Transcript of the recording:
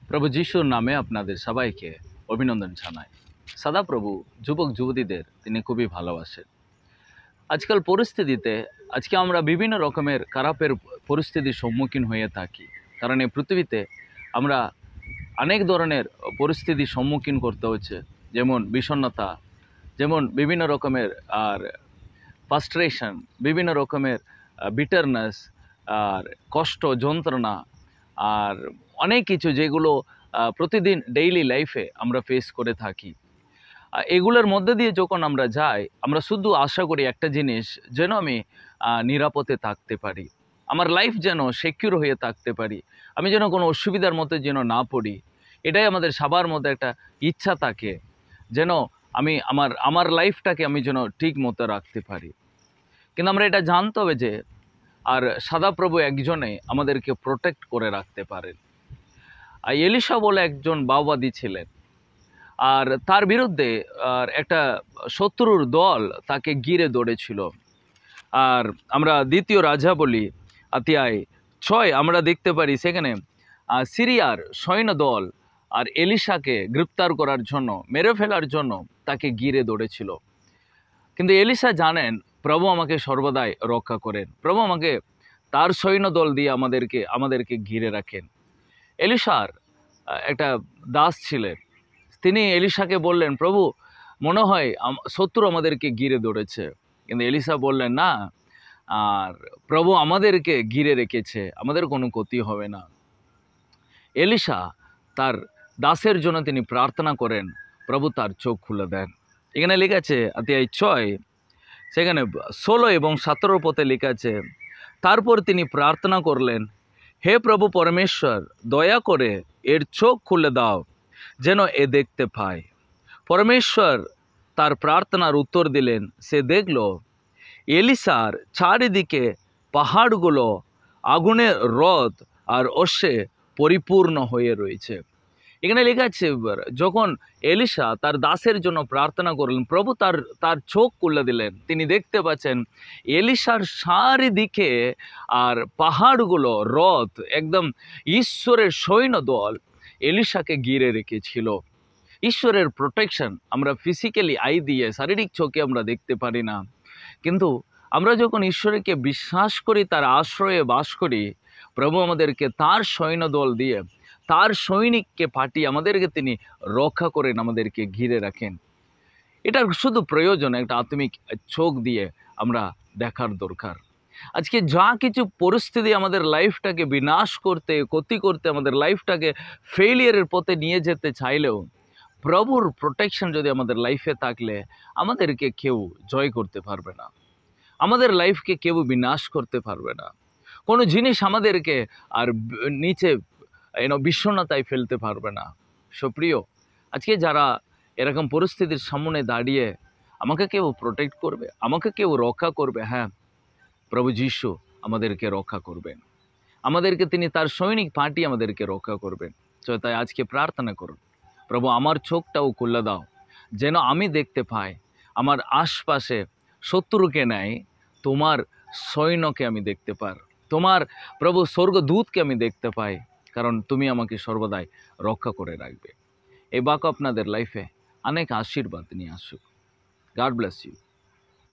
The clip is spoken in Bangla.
প্রভু যিশুর নামে আপনাদের সবাইকে অভিনন্দন জানাই। সদাপ্রভু যুবক যুবতীদের তিনি খুবই ভালোবাসেন। আজকাল পরিস্থিতিতে আজকে আমরা বিভিন্ন রকমের খারাপের পরিস্থিতির সম্মুখীন হয়ে থাকি, কারণ এই পৃথিবীতে আমরা অনেক ধরনের পরিস্থিতির সম্মুখীন করতে হচ্ছে, যেমন বিষণ্ণতা, যেমন বিভিন্ন রকমের আর ফ্রাস্ট্রেশন, বিভিন্ন রকমের বিটারনেস, আর কষ্ট যন্ত্রণা, আর অনেক কিছু যেগুলো প্রতিদিন ডেইলি লাইফে আমরা ফেস করে থাকি। এগুলোর মধ্যে দিয়ে যখন আমরা যাই, আমরা শুধু আশা করি একটা জিনিস, যেন আমি নিরাপদে থাকতে পারি, আমার লাইফ যেন সিকিউর হয়ে থাকতে পারি, আমি যেন কোনো অসুবিধার মধ্যে যেন না পড়ি। এটাই আমাদের সবার মধ্যে একটা ইচ্ছা থাকে, যেন আমি আমার লাইফটাকে আমি যেন ঠিক মতো রাখতে পারি। কিন্তু আমরা এটা জানতে হবে যে আর সদাপ্রভু একজনে আমাদেরকে প্রোটেক্ট করে রাখতে পারেন। আর এলিশা বলে একজন মাওবাদী ছিলেন, আর তার বিরুদ্ধে আর একটা শত্রুর দল তাকে ঘিরে ধরেছিল। আর আমরা দ্বিতীয় রাজাবলী অধ্যায় 6 আমরা দেখতে পারি, সেখানে সিরিয়ার সৈন্য দল আর এলিশাকে গ্রেপ্তার করার জন্য, মেরে ফেলার জন্য তাকে ঘিরে ধরেছিল। কিন্তু এলিশা জানেন প্রভু আমাকে সর্বদাই রক্ষা করেন, প্রভু আমাকে তার সৈন্য দল দিয়ে আমাদেরকে ঘিরে রাখেন। এলিশার একটা দাস ছিলেন, তিনি এলিশাকে বললেন, প্রভু মনে হয় শত্রু আমাদেরকে ঘিরে ধরেছে। কিন্তু এলিশা বললেন, না, আর প্রভু আমাদেরকে ঘিরে রেখেছে, আমাদের কোনো ক্ষতি হবে না। এলিশা তার দাসের জন্য তিনি প্রার্থনা করেন, প্রভু তার চোখ খুলে দেন। এখানে লেখা আছে অধ্যায় 6, সেখানে 16 এবং 17 পথে লেখা আছে, তারপর তিনি প্রার্থনা করলেন, হে প্রভু পরমেশ্বর, দয়া করে এর চোখ খুলে দাও, যেন এ দেখতে পায়। পরমেশ্বর তার প্রার্থনার উত্তর দিলেন। সে দেখল এলিসার চারিদিকে পাহাড়গুলো আগুনের রথ আর অশ্বে পরিপূর্ণ হয়ে রয়েছে। এখানে লেখা আছে, যখন এলিশা তার দাসের জন্য প্রার্থনা করলেন, প্রভু তার চোখ খুলে দিলেন। তিনি দেখতে পাচ্ছেন এলিশার চারিদিকে আর পাহাড়গুলো রথ, একদম ঈশ্বরের সৈন্য দল এলিশাকে ঘিরে রেখেছিল। ঈশ্বরের প্রোটেকশন আমরা ফিজিক্যালি আই দিয়ে, শারীরিক চোখে আমরা দেখতে পারি না, কিন্তু আমরা যখন ঈশ্বরকে বিশ্বাস করি, তার আশ্রয়ে বাস করি, প্রভু আমাদেরকে তার সৈন্য দল দিয়ে, তার সৈনিককে পাঠিয়ে আমাদেরকে তিনি রক্ষা করেন, আমাদেরকে ঘিরে রাখেন। এটার শুধু প্রয়োজন একটা আত্মিক চোখ দিয়ে আমরা দেখার দরকার। আজকে যা কিছু পরিস্থিতি আমাদের লাইফটাকে বিনাশ করতে, ক্ষতি করতে, আমাদের লাইফটাকে ফেইলিয়ারের পথে নিয়ে যেতে চাইলেও, প্রভুর প্রোটেকশন যদি আমাদের লাইফে থাকলে আমাদেরকে কেউ জয় করতে পারবে না, আমাদের লাইফকে কেউ বিনাশ করতে পারবে না, কোনো জিনিস আমাদেরকে আর নিচে বিষণ্ণতায় ফেলতে পারবে না। সুপ্রিয়, আজকে যারা এরকম পরিস্থিতির সামনে দাঁড়িয়ে আমাকে কেউ প্রোটেক্ট করবে, আমাকে কেউ রক্ষা করবে, হ্যাঁ, প্রভু যিশু আমাদেরকে রক্ষা করবেন, আমাদেরকে তিনি তার সৈনিক পাঠিয়ে আমাদেরকে রক্ষা করবেন। তো তাই আজকে প্রার্থনা করুন, প্রভু আমার চোখটাও খুলে দাও, যেন আমি দেখতে পাই আমার আশপাশে শত্রুকে নেয় তোমার সৈন্যকে আমি দেখতে পাই, তোমার প্রভু স্বর্গদূতকে আমি দেখতে পাই, কারণ তুমি আমাকে সর্বদাই রক্ষা করে রাখবে। এই বাক্য আপনাদের লাইফে অনেক আশীর্বাদ নিয়ে আসুক। God bless you.